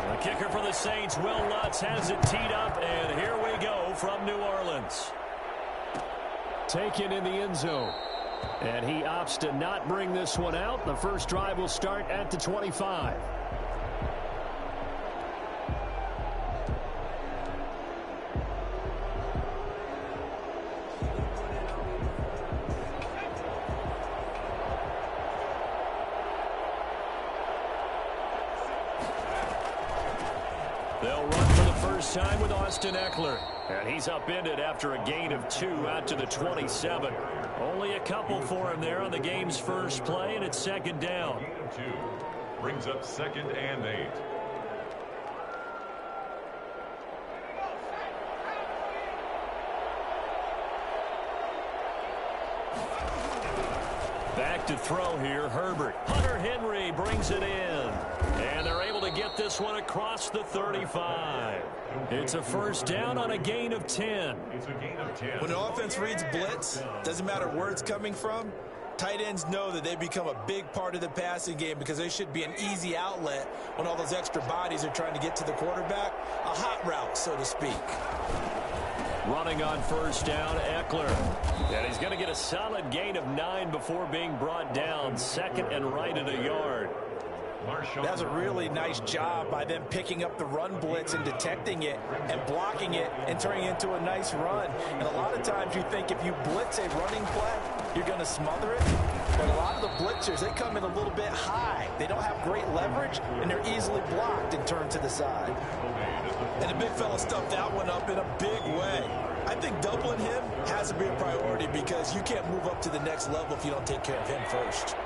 The kicker for the Saints, Will Lutz, has it teed up, and here we go from New Orleans. Taken in the end zone. And he opts to not bring this one out. The first drive will start at the 25. They'll run for the first time with Austin Eckler. And he's upended after a gain of 2 out to the 27. Only a couple for him there on the game's first play, and it's second down. Gain of 2 brings up 2nd and 8. Back to throw here, Herbert. Hunter Henry brings it in. And they're able to get this one across the 35. It's a first down on a gain of 10. It's a gain of 10. When an offense reads blitz, doesn't matter where it's coming from, tight ends know that they become a big part of the passing game because they should be an easy outlet when all those extra bodies are trying to get to the quarterback. A hot route, so to speak. Running on first down, Eckler. And he's going to get a solid gain of 9 before being brought down. Second and right at a yard. That's a really nice job by them picking up the run blitz and detecting it and blocking it and turning it into a nice run. And a lot of times you think if you blitz a running play, you're going to smother it. But a lot of the blitzers, they come in a little bit high. They don't have great leverage, and they're easily blocked and turned to the side. And the big fella stuffed that one up in a big way. I think doubling him has to be a priority because you can't move up to the next level if you don't take care of him first.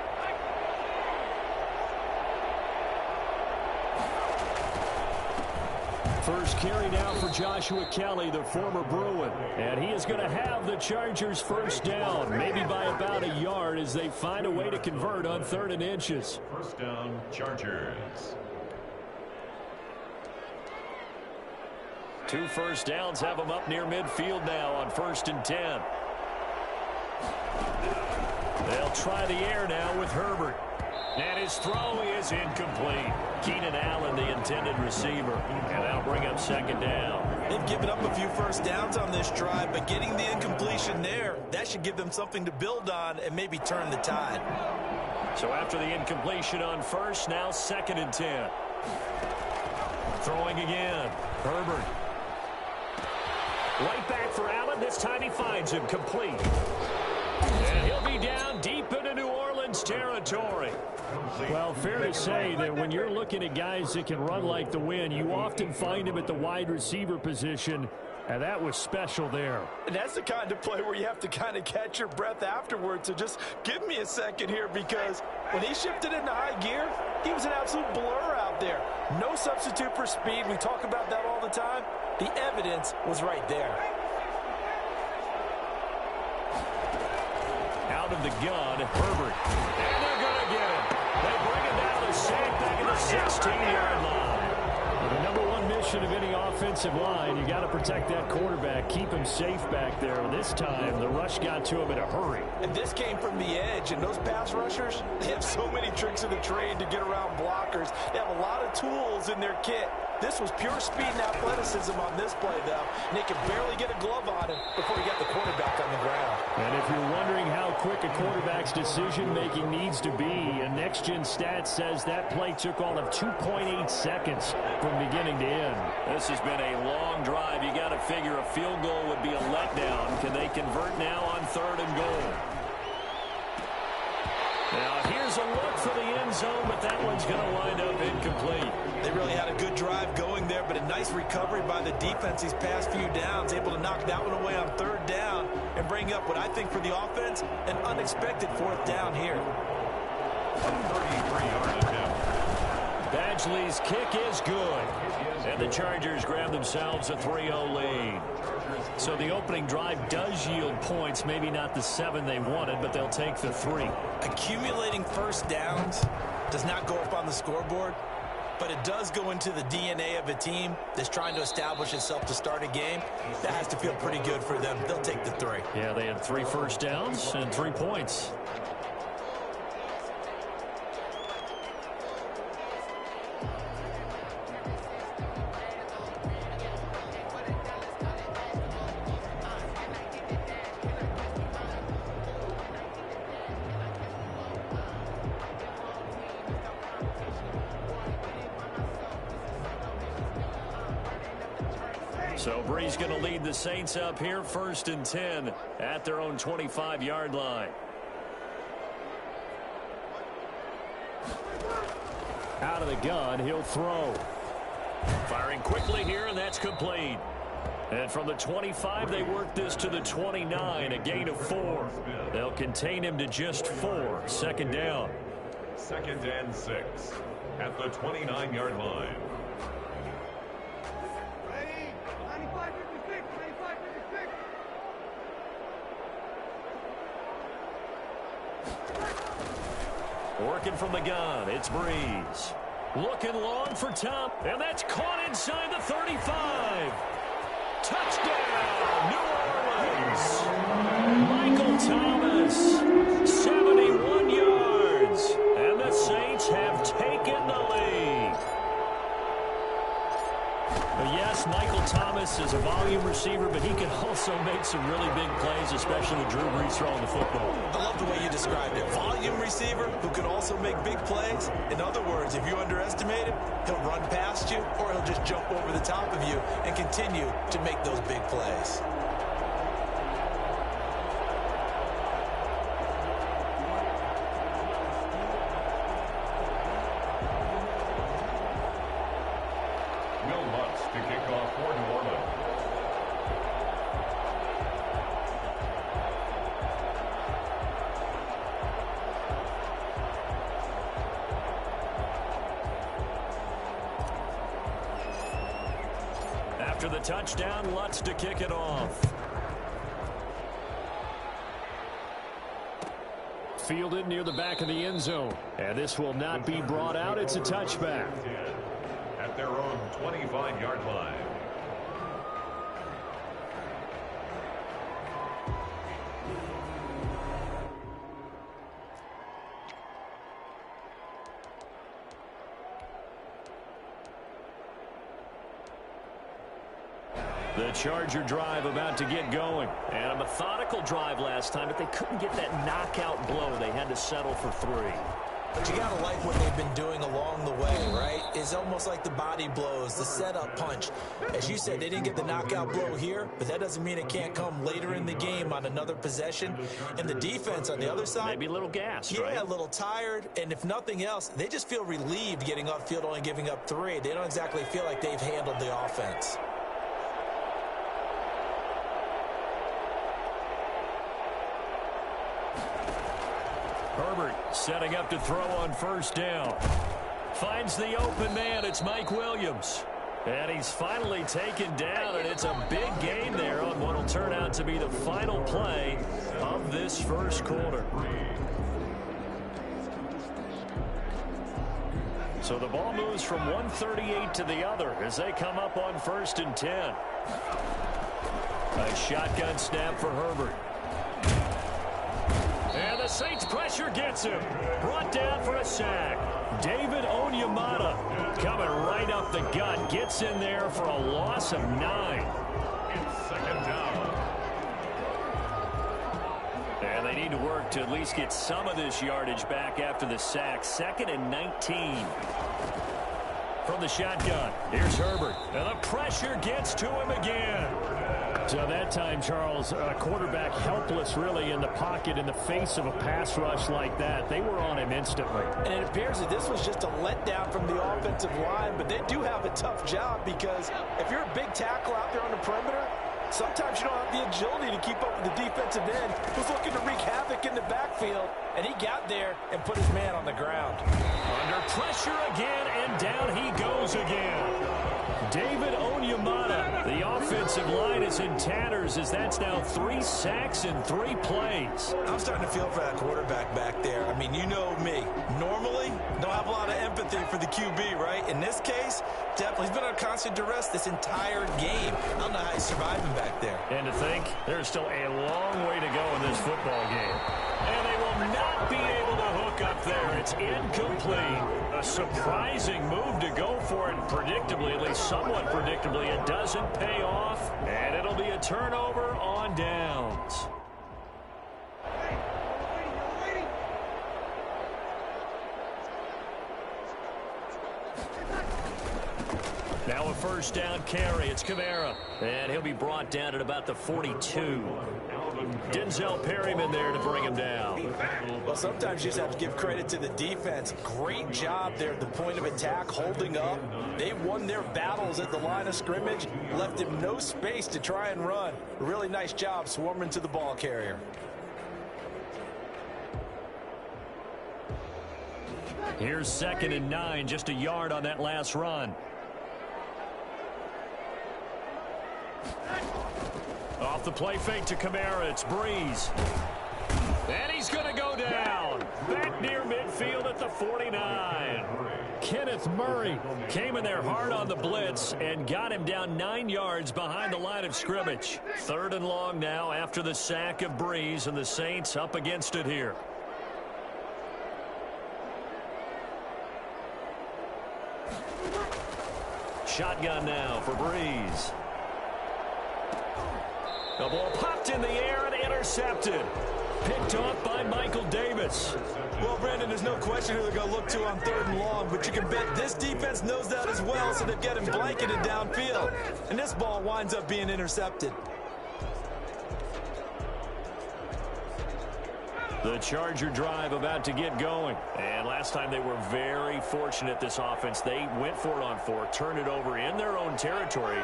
First carry now for Joshua Kelly, the former Bruin. And he is going to have the Chargers first down, maybe by about a yard as they find a way to convert on 3rd and inches. First down, Chargers. 2 first downs have them up near midfield now on 1st and 10. They'll try the air now with Herbert. And his throw is incomplete. Keenan Allen, the intended receiver. And that'll bring up 2nd down. They've given up a few first downs on this drive, but getting the incompletion there, that should give them something to build on and maybe turn the tide. So after the incompletion on first, now 2nd and 10. Throwing again. Herbert. Right back for Allen. This time he finds him complete. And he'll be down deep into New Orleans territory. Well, fair to say that when you're looking at guys that can run like the wind, you often find him at the wide receiver position, and that was special there. And that's the kind of play where you have to kind of catch your breath afterwards. So just give me a second here, because when he shifted into high gear, he was an absolute blur out there. No substitute for speed. We talk about that all the time. The evidence was right there. Out of the gun, Herbert. And they're going to get him. They bring it down to sack back at the 16-yard line. The number one mission of any offensive line, you got to protect that quarterback, keep him safe back there. This time, the rush got to him in a hurry. And this came from the edge, and those pass rushers, they have so many tricks of the trade to get around blockers. They have a lot of tools in their kit. This was pure speed and athleticism on this play, though. And they could barely get a glove on him before he got the quarterback on the ground. And if you're wondering how quick a quarterback's decision-making needs to be, a next-gen stat says that play took all of 2.8 seconds from beginning to end. This has been a long drive. You got to figure a field goal would be a letdown. Can they convert now on 3rd and goal? Now, here's a look for the end zone, but that one's going to wind up incomplete. They really had a good drive going there, but a nice recovery by the defense these past few downs, able to knock that one away on 3rd down and bring up what I think for the offense, an unexpected 4th down here. 33-yard attempt. Badgley's kick is good. And the Chargers grab themselves a 3-0 lead. So the opening drive does yield points, maybe not the 7 they wanted, but they'll take the 3. Accumulating first downs does not go up on the scoreboard, but it does go into the DNA of a team that's trying to establish itself to start a game. That has to feel pretty good for them. They'll take the 3. Yeah, they had 3 first downs and 3 points. So Bree's going to lead the Saints up here, 1st and 10 at their own 25-yard line. Out of the gun, he'll throw. Firing quickly here, and that's complete. And from the 25, they work this to the 29, a gain of 4. They'll contain him to just 4. 2nd down. 2nd and 6 at the 29-yard line. Working from the gun, it's Breeze. Looking long for Tom, and that's caught inside the 35. Touchdown, New Orleans. Michael Thomas, 71 yards, and the Saints have taken the lead. Yes, Michael Thomas is a volume receiver, but he can also make some really big plays, especially with Drew Brees throwing the football. I love the way you described it. Volume receiver who can also make big plays. In other words, if you underestimate him, he'll run past you or he'll just jump over the top of you and continue to make those big plays. To kick off for New Orleans. After the touchdown, Lutz to kick it off. Fielded near the back of the end zone. And this will not be brought out. It's a touchback. At their own 25-yard line. The Charger drive about to get going. And a methodical drive last time, but they couldn't get that knockout blow. They had to settle for 3. But you got to like what they've been doing along the way, right? It's almost like the body blows, the setup punch. As you said, they didn't get the knockout blow here, but that doesn't mean it can't come later in the game on another possession. And the defense on the other side, maybe a little gassed, right? Yeah, a little tired. And if nothing else, they just feel relieved getting upfield, only giving up 3. They don't exactly feel like they've handled the offense. Herbert setting up to throw on 1st down. Finds the open man. It's Mike Williams. And he's finally taken down, and it's a big gain there on what will turn out to be the final play of this first quarter. So the ball moves from 138 to the other as they come up on 1st and 10. A shotgun snap for Herbert. And the Saints pressure gets him. Brought down for a sack. David Onyemata coming right up the gut. Gets in there for a loss of 9. It's 2nd down. And they need to work to at least get some of this yardage back after the sack. 2nd and 19. From the shotgun, here's Herbert. And the pressure gets to him again. So that time, Charles, quarterback helpless really in the pocket in the face of a pass rush like that. They were on him instantly. And it appears that this was just a letdown from the offensive line, but they do have a tough job because if you're a big tackle out there on the perimeter, sometimes you don't have the agility to keep up with the defensive end who's looking to wreak havoc in the backfield, and he got there and put his man on the ground. Under pressure again, and down he goes again. David Onyemata, the offensive line is in tatters as that's now 3 sacks in 3 plays. I'm starting to feel for that quarterback back there. I mean, you know me. Normally, don't have a lot of empathy for the QB, right? In this case, definitely. He's been under constant duress this entire game. I don't know how he's surviving back there. And to think, there's still a long way to go in this football game. And they will not be able to hook up there. It's incomplete. A surprising move to go for it, and predictably, at least somewhat predictably, it doesn't pay off, and it'll be a turnover on downs. Now a first down carry. It's Kamara. And he'll be brought down at about the 42. Denzel Perryman there to bring him down. Well, sometimes you just have to give credit to the defense. Great job there at the point of attack, holding up. They won their battles at the line of scrimmage, left him no space to try and run. Really nice job swarming to the ball carrier. Here's 2nd and 9, just a yard on that last run. Off the play fake to Kamara, it's Breeze. And he's going to go down. Back near midfield at the 49. Kenneth Murray came in there hard on the blitz and got him down 9 yards behind the line of scrimmage. 3rd and long now after the sack of Breeze, and the Saints up against it here. Shotgun now for Breeze. The ball popped in the air and intercepted. Picked off by Michael Davis. Well, Brandon, there's no question who they're going to look to on 3rd and long, but you can bet this defense knows that as well, so they've got him blanketed downfield. And this ball winds up being intercepted. The Charger drive about to get going. And last time they were very fortunate, this offense. They went for it on 4, turned it over in their own territory,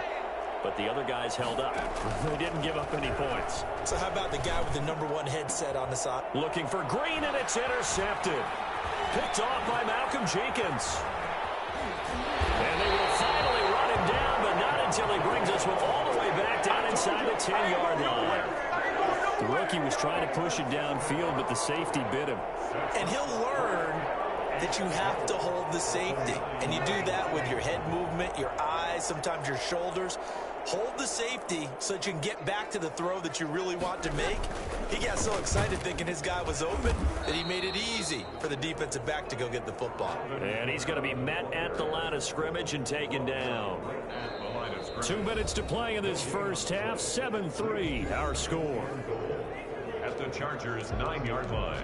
but the other guys held up. They didn't give up any points. So how about the guy with the #1 headset on the side? Looking for Green, and it's intercepted. Picked off by Malcolm Jenkins. And they will finally run him down, but not until he brings us all the way back down inside the 10-yard line. The rookie was trying to push it downfield, but the safety bit him. And he'll learn that you have to hold the safety. And you do that with your head movement, your eyes, sometimes your shoulders. Hold the safety so that you can get back to the throw that you really want to make. He got so excited thinking his guy was open that he made it easy for the defensive back to go get the football. And he's going to be met at the line of scrimmage and taken down. 2 minutes to play in this first half. 7-3 our score. At the Chargers' 9-yard line.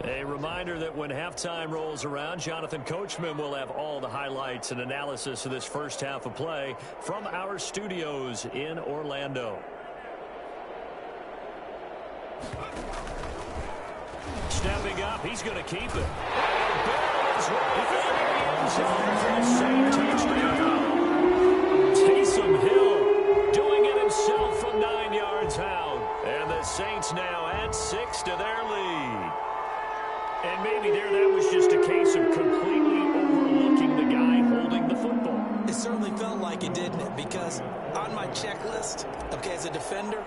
A reminder that when halftime rolls around, Jonathan Coachman will have all the highlights and analysis of this first half of play from our studios in Orlando. Stepping up, he's going to keep it. And Bell is right in the end zone for the same touchdown. Taysom Hill doing it himself from 9 yards out. And the Saints now add 6 to their lead. And maybe that was just a case of completely overlooking the guy holding the football. It certainly felt like it, didn't it? Because on my checklist, okay, as a defender,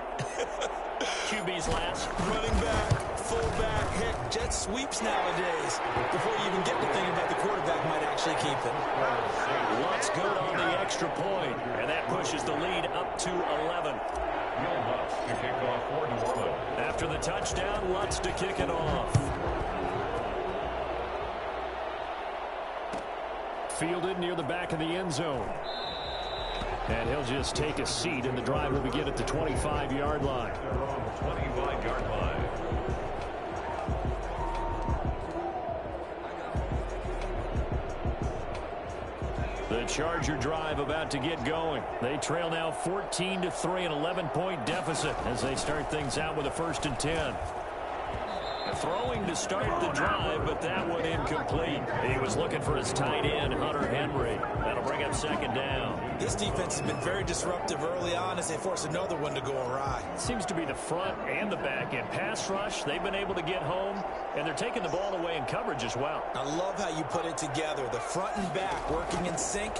QB's last. running back, fullback, heck, jet sweeps nowadays. Before you even get to thinking about the quarterback might actually keep it. Lutz good on the extra point, and that pushes the lead up to 11. After the touchdown, Lutz to kick it off. Fielded near the back of the end zone. And he'll just take a seat, and the drive will begin at the 25-yard line. 25-yard line. The Charger drive about to get going. They trail now 14-3, an 11-point deficit as they start things out with a 1st and 10. Throwing to start the drive, but that one incomplete. He was looking for his tight end, Hunter Henry. That'll bring up 2nd down. This defense has been very disruptive early on as they force another one to go awry. Seems to be the front and the back end. Pass rush, they've been able to get home, and they're taking the ball away in coverage as well. I love how you put it together. The front and back working in sync,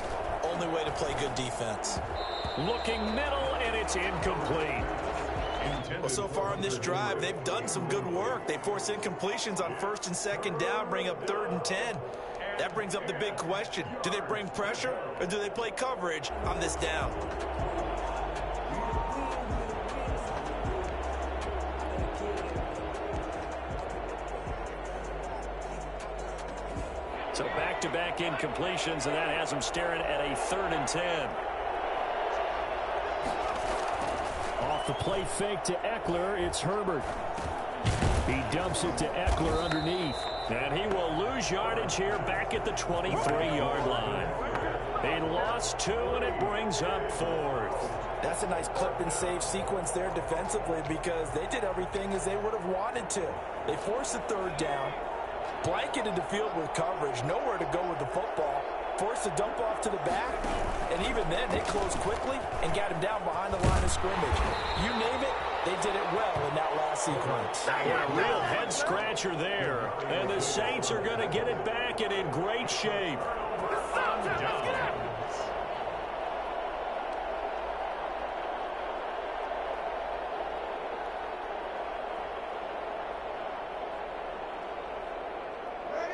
only way to play good defense. Looking middle, and it's incomplete. Well, so far on this drive, they've done some good work. They force incompletions on 1st and 2nd down, bring up 3rd and 10. That brings up the big question. Do they bring pressure, or do they play coverage on this down? So back back-to-back incompletions, and that has him staring at a 3rd and 10. Off the play fake to Eckler, it's Herbert. He dumps it to Eckler underneath. And he will lose yardage here back at the 23-yard line. He lost 2, and it brings up 4th. That's a nice clip and save sequence there defensively because they did everything as they would have wanted to. They forced the 3rd down, blanketed the field with coverage, nowhere to go with the football, forced a dump off to the back, and even then they closed quickly and got him down behind the line of scrimmage. You name it, they did it well in that last sequence. Yeah, a real head-scratcher there, and the Saints are going to get it back and in great shape.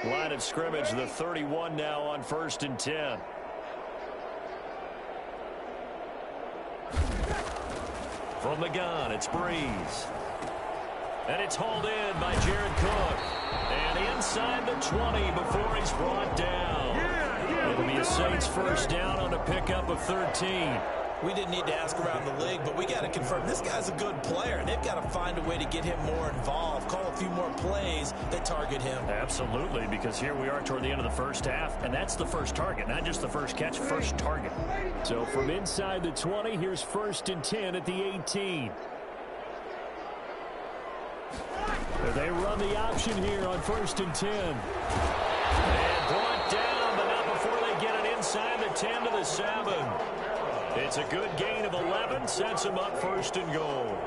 Line of scrimmage, the 31 now on 1st and 10. From the gun, it's Breeze. And it's hauled in by Jared Cook. And inside the 20 before he's brought down. It'll be a Saints 1st down on a pickup of 13. We didn't need to ask around the league, but we got to confirm this guy's a good player. They've got to find a way to get him more involved, call a few more plays that target him. Absolutely, because here we are toward the end of the 1st half, and that's the first target, not just the first catch, first target. So from inside the 20, here's 1st and 10 at the 18. They run the option here on 1st and 10. And brought down, but not before they get it inside the 10 to the 7. It's a good gain of 11, sets him up 1st and goal.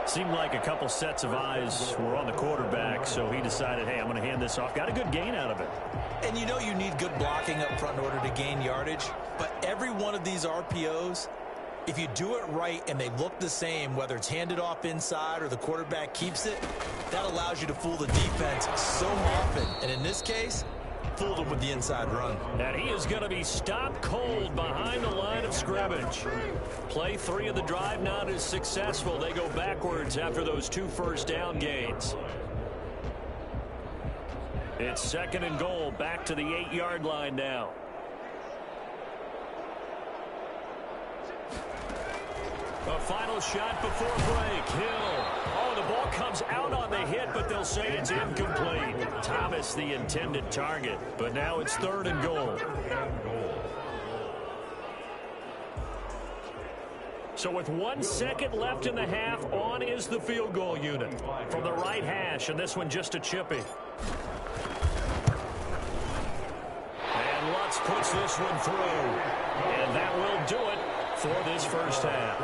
Seemed like a couple sets of eyes were on the quarterback, so he decided, hey, I'm going to hand this off. Got a good gain out of it. And you know you need good blocking up front in order to gain yardage, but every one of these RPOs, if you do it right and they look the same, whether it's handed off inside or the quarterback keeps it, that allows you to fool the defense so often. And in this case, fooled him with the inside run. And he is going to be stopped cold behind the line of scrimmage. Play 3 of the drive not as successful. They go backwards after those 2 first down gains. It's 2nd and goal, back to the 8-yard line now. A final shot before break. Hill. Oh, the ball comes out on the hit, but they'll say it's incomplete. Thomas, the intended target, but now it's 3rd and goal. So with 1 second left in the half, on is the field goal unit. From the right hash, and this one just a chippy. And Lutz puts this one through. And that will do it for this 1st half.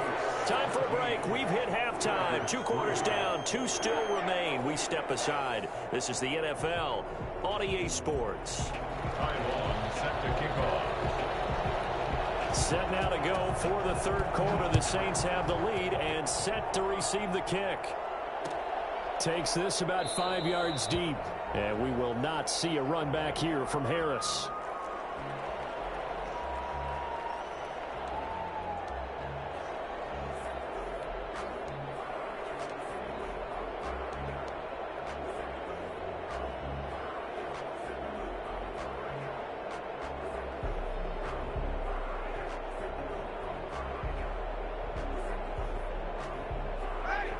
Time for a break. We've hit halftime. 2 quarters down. 2 still remain. We step aside. This is the NFL on EA Sports. Time on, set to kick off. Set now to go for the 3rd quarter. The Saints have the lead and set to receive the kick. Takes this about 5 yards deep. And we will not see a run back here from Harris.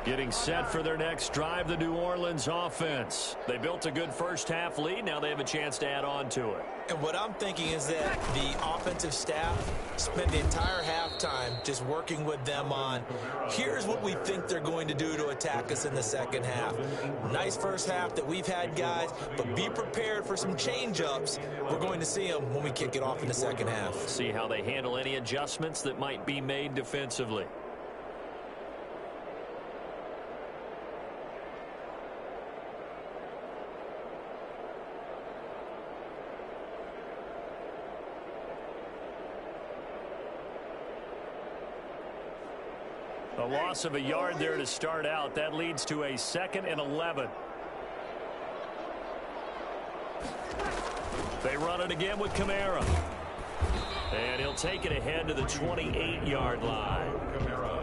Getting set for their next drive, the New Orleans offense. They built a good 1st half lead. Now they have a chance to add on to it. And what I'm thinking is that the offensive staff spent the entire halftime just working with them on, here's what we think they're going to do to attack us in the 2nd half. Nice 1st half that we've had, guys, but be prepared for some change-ups. We're going to see them when we kick it off in the 2nd half. See how they handle any adjustments that might be made defensively. A loss of a yard there to start out. That leads to a 2nd and 11. They run it again with Kamara. And he'll take it ahead to the 28-yard line.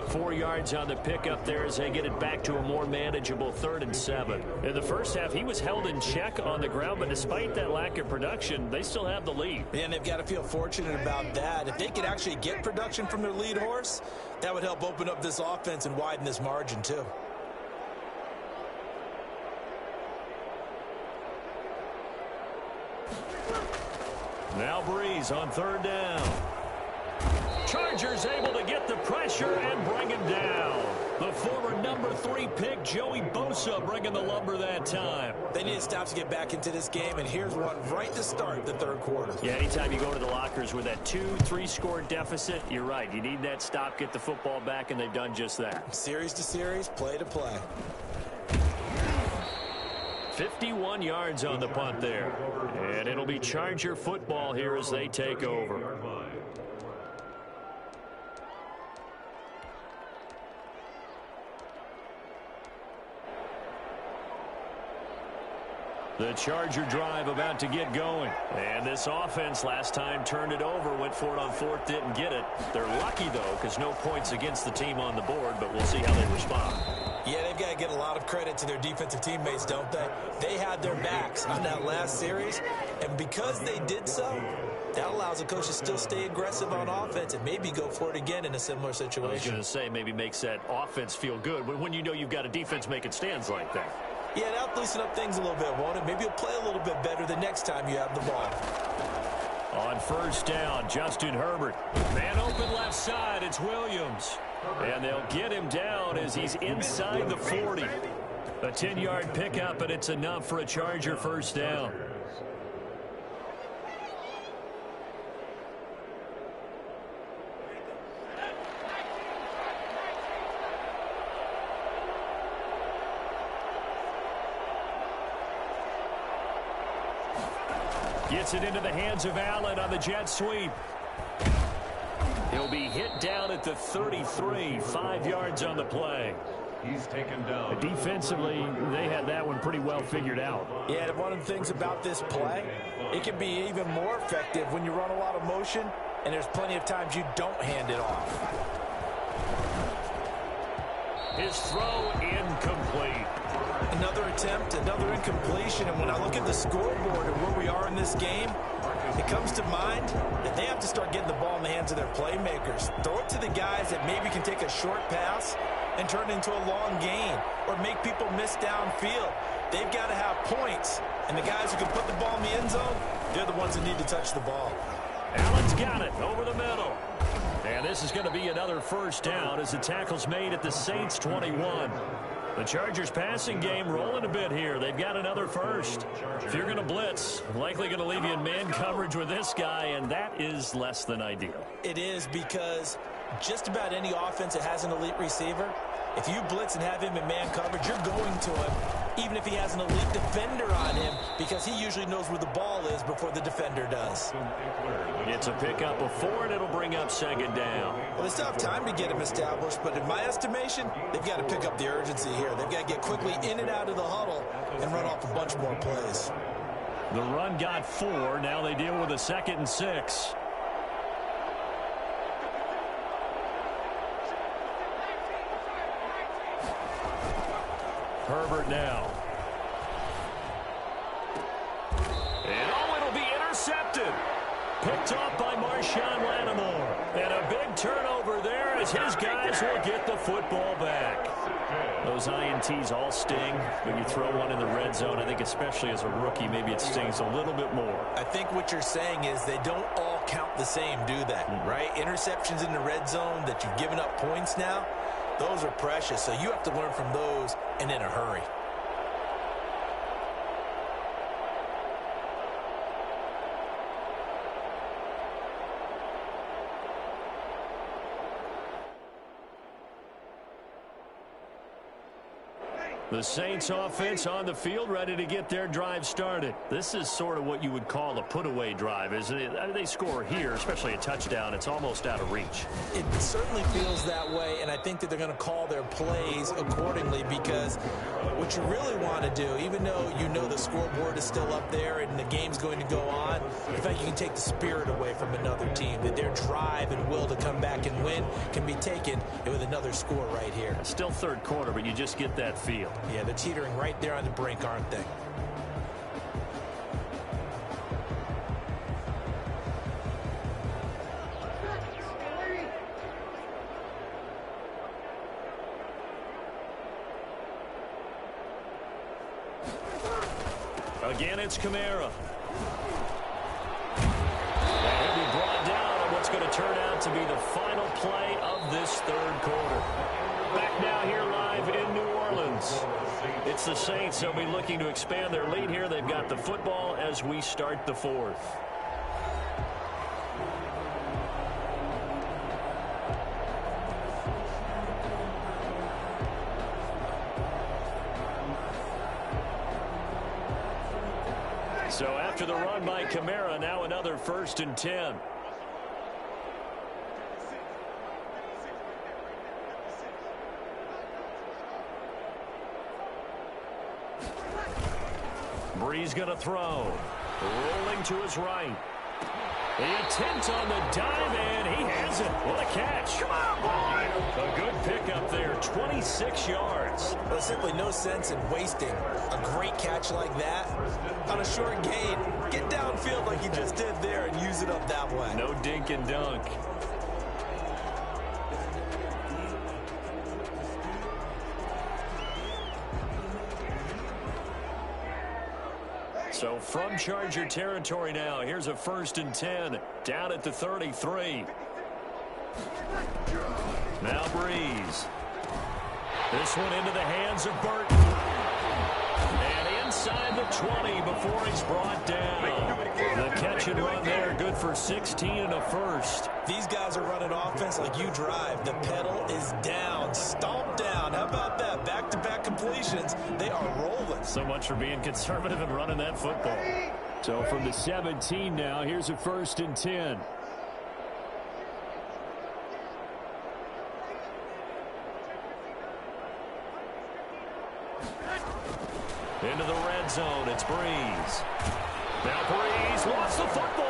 4 yards on the pickup there as they get it back to a more manageable 3rd and 7. In the first half, he was held in check on the ground, but despite that lack of production, they still have the lead. And they've got to feel fortunate about that. If they could actually get production from their lead horse, that would help open up this offense and widen this margin too. Now Breeze on 3rd down. Chargers able to get the pressure and bring him down. The former number 3 pick, Joey Bosa, bringing the lumber that time. They need to stop to get back into this game, and here's one right to start the 3rd quarter. Yeah, anytime you go to the lockers with that 2-3 score deficit, you're right. You need that stop, get the football back, and they've done just that. Series to series, play to play. 51 yards on the punt there. And it'll be Charger football here as they take over. The Charger drive about to get going. And this offense last time turned it over, went for it on 4th, didn't get it. They're lucky, though, because no points against the team on the board, but we'll see how they respond. Yeah, they've got to get a lot of credit to their defensive teammates, don't they? They had their backs on that last series, and because they did so, that allows the coach to still stay aggressive on offense and maybe go for it again in a similar situation. I was going to say, maybe makes that offense feel good when you know you've got a defense making stands like that. Yeah, that'll loosen up things a little bit, won't it? Maybe you'll play a little bit better the next time you have the ball. On 1st down, Justin Herbert. Man open left side, it's Williams. And they'll get him down as he's inside the 40. A 10-yard pickup, and it's enough for a Charger 1st down. Gets it into the hands of Allen on the jet sweep. He'll be hit down at the 33, 5 yards on the play. He's taken down. Defensively, they had that one pretty well figured out. Yeah, one of the things about this play, it can be even more effective when you run a lot of motion, and there's plenty of times you don't hand it off. His throw incomplete. Another attempt, another incompletion, and when I look at the scoreboard and where we are in this game, it comes to mind that they have to start getting the ball in the hands of their playmakers. Throw it to the guys that maybe can take a short pass and turn it into a long gain or make people miss downfield. They've got to have points, and the guys who can put the ball in the end zone, they're the ones that need to touch the ball. Allen's got it over the middle. And this is going to be another 1st down as the tackle's made at the Saints 21. The Chargers passing game rolling a bit here. They've got another 1st. If you're going to blitz, likely going to leave you in man coverage with this guy, and that is less than ideal. It is, because just about any offense that has an elite receiver, if you blitz and have him in man coverage, you're going to him, even if he has an elite defender on him, because he usually knows where the ball is before the defender does. It's a pickup of 4, and it'll bring up 2nd down. Well, they still have time to get him established, but in my estimation, they've got to pick up the urgency here. They've got to get quickly in and out of the huddle and run off a bunch more plays. The run got 4. Now they deal with a 2nd and 6. Herbert now. And it'll be intercepted. Picked off by Marshawn Lattimore. And a big turnover there as his guys will get the football back. Those INTs all sting, but you throw one in the red zone, I think especially as a rookie, maybe it stings a little bit more. I think what you're saying is they don't all count the same, do they? Right? Interceptions in the red zone that you've given up points now, those are precious, so you have to learn from those and in a hurry. The Saints offense on the field, ready to get their drive started. This is sort of what you would call a put-away drive, isn't it? I mean, they score here, especially a touchdown. It's almost out of reach. It certainly feels that way, and I think that they're going to call their plays accordingly, because what you really want to do, even though you know the scoreboard is still up there and the game's going to go on, the fact you can take the spirit away from another team, that their drive and will to come back and win can be taken with another score right here. Still third quarter, but you just get that feel. Yeah, they're teetering right there on the brink, aren't they? Again, it's Kamara. And he'll be brought down on what's going to turn out to be the final play of this third quarter. Back now here live in New Orleans. It's the Saints. They'll be looking to expand their lead here. They've got the football as we start the fourth. So after the run by Kamara, now another 1st and 10. Breeze going to throw. Rolling to his right. The attempt on the dive, and he has it. What a catch. Come on, boy. A good pickup there, 26 yards. There's simply no sense in wasting a great catch like that on a short gain. Get downfield like you just did there and use it up that way. No dink and dunk. So from Charger territory now, here's a 1st and 10 down at the 33. Now Breeze. This one into the hands of Burton. And inside the 20 before he's brought down. The catch and run there, good for 16 and a first. These guys are running offense like you drive. The pedal is down, stomp down. How about that? Back-to-back completions. They are rolling. So much for being conservative and running that football. So from the 17 now, here's a 1st and 10. Into the red zone, it's Breeze. Now Breeze lost the football.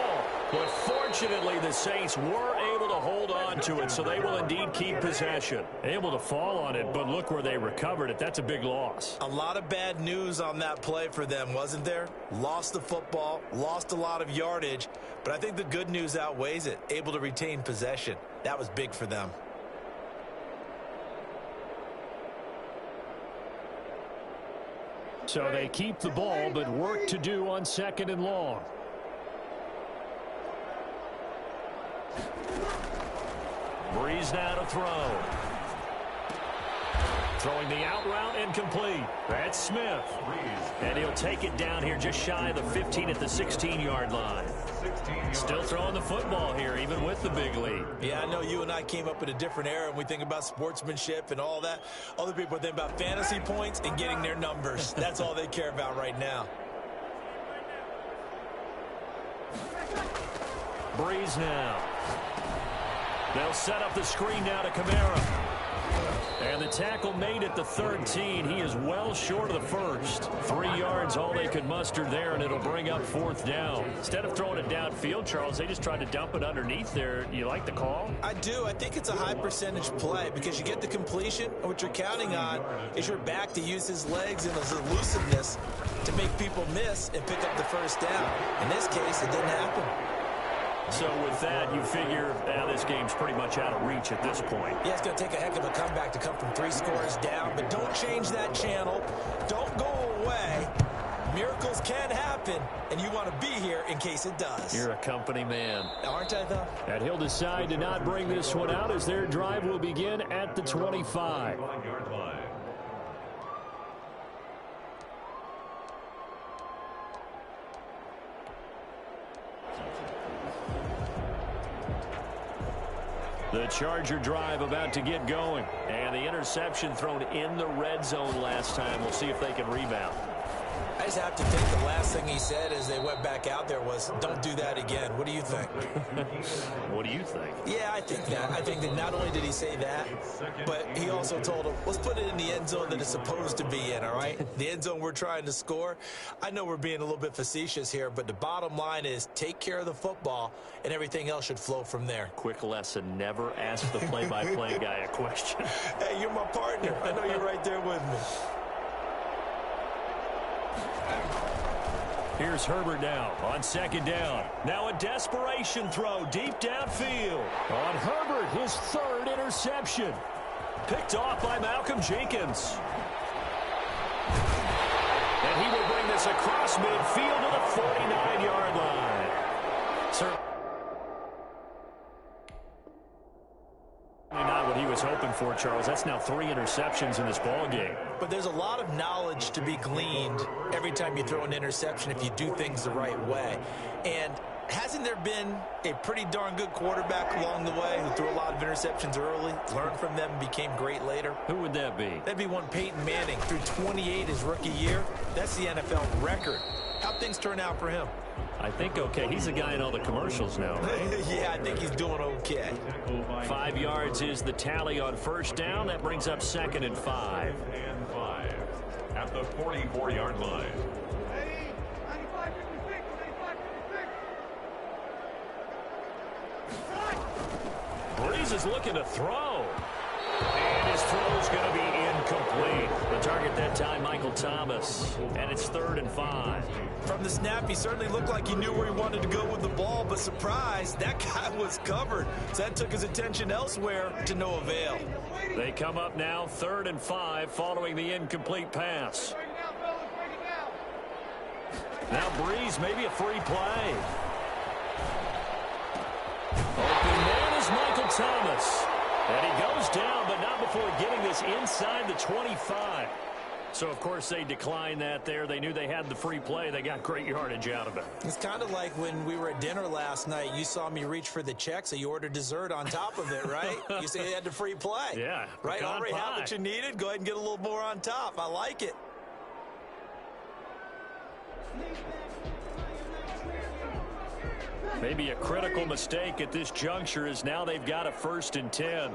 But fortunately, the Saints were able to hold on to it, so they will indeed keep possession. Able to fall on it, but look where they recovered it. That's a big loss. A lot of bad news on that play for them, wasn't there? Lost the football, lost a lot of yardage, but I think the good news outweighs it. Able to retain possession. That was big for them. So they keep the ball, but work to do on 2nd and long. Breeze now to throw. Throwing the out route incomplete. That's Smith. And he'll take it down here just shy of the 15 at the 16-yard line. Still throwing the football here, even with the big lead. Yeah, I know you and I came up in a different era, and we think about sportsmanship and all that. Other people think about fantasy points and getting their numbers. That's all they care about right now. Breeze now. They'll set up the screen now to Kamara. And the tackle made at the 13. He is well short of the first. 3 yards, all they could muster there, and it'll bring up 4th down. Instead of throwing it downfield, Charles, they just tried to dump it underneath there. You like the call? I do. I think it's a high percentage play because you get the completion, and what you're counting on is your back to use his legs and his elusiveness to make people miss and pick up the first down. In this case, it didn't happen. So with that, you figure this game's pretty much out of reach at this point. Yeah, it's going to take a heck of a comeback to come from 3 scores down, but don't change that channel. Don't go away. Miracles can happen, and you want to be here in case it does. You're a company man. Aren't I, though? And he'll decide to not bring this one out as their drive will begin at the 25. The Charger drive about to get going. And the interception thrown in the red zone last time. We'll see if they can rebound. I just have to think the last thing he said as they went back out there was, don't do that again. What do you think? What do you think? Yeah, I think that. I think that not only did he say that, but he also told him, let's put it in the end zone that it's supposed to be in, all right? The end zone we're trying to score. I know we're being a little bit facetious here, but the bottom line is take care of the football, and everything else should flow from there. Quick lesson, never ask the play-by-play guy a question. Hey, you're my partner. I know you're right there with me. Here's Herbert now on second down. Now a desperation throw deep downfield. On Herbert, his third interception. Picked off by Malcolm Jenkins. And he will bring this across midfield to the 49-yard line. Not what he was hoping for, Charles. That's now 3 interceptions in this ball game. But there's a lot of knowledge to be gleaned every time you throw an interception if you do things the right way. And hasn't there been a pretty darn good quarterback along the way who threw a lot of interceptions early, learned from them, and became great later? Who would that be? That'd be one Peyton Manning. Threw 28 his rookie year. That's the NFL record. How'd things turn out for him? I think okay. He's a guy in all the commercials now, right? Yeah, I think he's doing okay. 5 yards is the tally on first down. That brings up 2nd and 5. And 5 at the 44-yard line. Breeze is looking to throw. And his throw's going to be incomplete. The target that time, Michael Thomas. And it's 3rd and 5. From the snap, he certainly looked like he knew where he wanted to go with the ball, but surprise, that guy was covered. So that took his attention elsewhere to no avail. They come up now 3rd and 5 following the incomplete pass. Now Breeze, maybe a free play. Open man is Michael Thomas. And he goes down, but not before getting this inside the 25. So, of course, they declined that there. They knew they had the free play. They got great yardage out of it. It's kind of like when we were at dinner last night. You saw me reach for the check, so you ordered dessert on top of it, right? You said you had the free play. Yeah. Right? Already have what you needed. Go ahead and get a little more on top. I like it. Maybe a critical mistake at this juncture is now they've got a 1st and 10.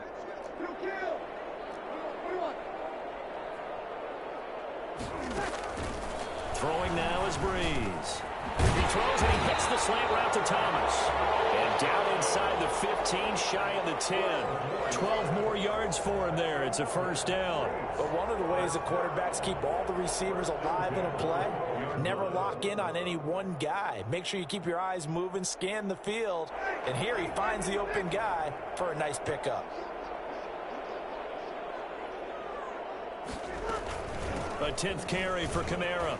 Throwing now is Breeze. He throws and he hits the slant route to Thomas. And down inside the 15, shy of the 10. 12 more yards for him there. It's a 1st down. But one of the ways that quarterbacks keep all the receivers alive in a play, never lock in on any one guy. Make sure you keep your eyes moving, scan the field. And here he finds the open guy for a nice pickup. A 10th carry for Kamara.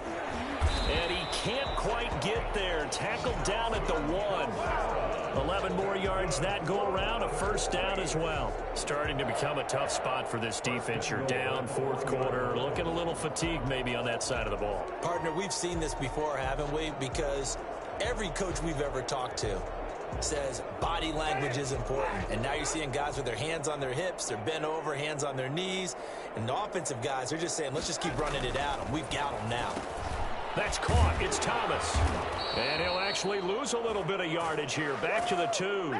And he can't quite get there. Tackled down at the 1. 11 more yards that go around. A 1st down as well. Starting to become a tough spot for this defense. You're down 4th quarter. Looking a little fatigued maybe on that side of the ball. Partner, we've seen this before, haven't we? Because every coach we've ever talked to says body language is important. And now you're seeing guys with their hands on their hips, they're bent over, hands on their knees. And the offensive guys are just saying, let's just keep running it at them. We've got them now. That's caught. It's Thomas. And he'll actually lose a little bit of yardage here. Back to the 2.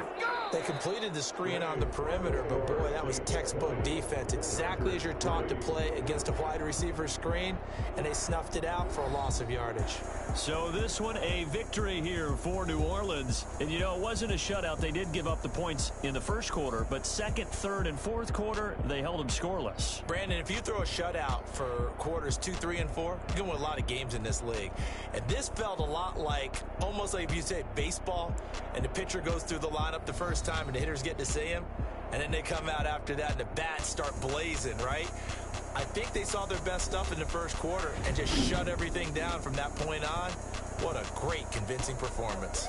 They completed the screen on the perimeter, but boy, that was textbook defense. Exactly as you're taught to play against a wide receiver screen, and they snuffed it out for a loss of yardage. So this one, a victory here for New Orleans. And, you know, it wasn't a shutout. They did give up the points in the 1st quarter, but 2nd, 3rd, and 4th quarter, they held them scoreless. Brandon, if you throw a shutout for quarters 2, 3, and 4, you're going to win a lot of games in this league. And this felt a lot like, almost like if you say baseball, and the pitcher goes through the lineup the first time and the hitters get to see him, and then they come out after that and the bats start blazing, right? I think they saw their best stuff in the 1st quarter and just shut everything down from that point on. What a great, convincing performance.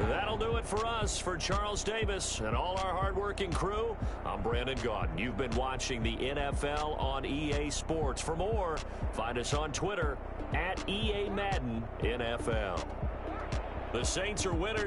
That that'll do it for us. For Charles Davis and all our hardworking crew, I'm Brandon Gaudin. You've been watching the NFL on EA Sports. For more, find us on Twitter @EA Madden NFL. The Saints are winners.